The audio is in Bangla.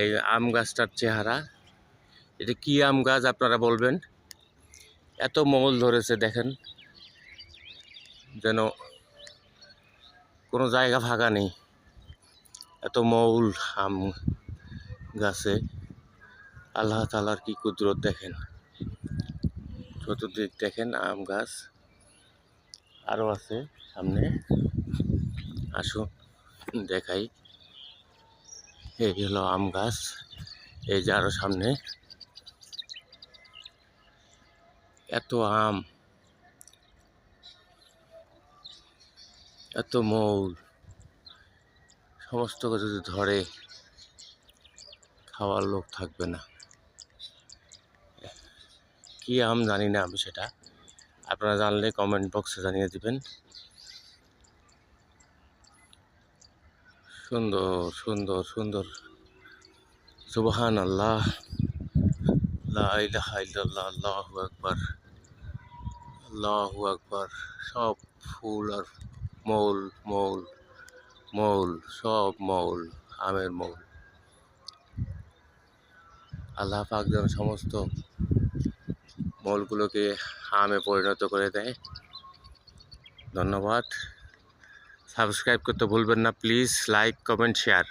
এই আম গাছটার চেহারা। এটা কি আম গাছ আপনারা বলবেন? এত মৌল ধরেছে দেখেন, যেন কোনো জায়গা ফাঁকা নেই, এত মৌল আম গাছে। আল্লাহ তাআলার কি কুদরত দেখেন, চতুর্দিক দেখেন আম গাছ। আরও আছে সামনে, আসুন দেখাই। এই হলো আম গাছ, এই যে আরো সামনে এত আম, এত মৌল, সমস্ত যদি ধরে খাওয়ার লোক থাকবে না। কি আম জানি না আমি, সেটা আপনারা জানলে কমেন্ট বক্সে জানিয়ে দিবেন। সুন্দর সুন্দর সুন্দর, সুবহানাল্লাহ, লা ইলাহা ইল্লাল্লাহ, আল্লাহু আকবার, আল্লাহু আকবার। সব ফুল আর মৌল, মৌল, মৌল, সব মৌল, আমের মৌল। আল্লাহ পাক যেন সমস্ত মৌলগুলোকে আমে পরিণত করে দেয়। ধন্যবাদ। সাবস্ক্রাইব করতে ভুলবেন না প্লিজ। Like, comment, share.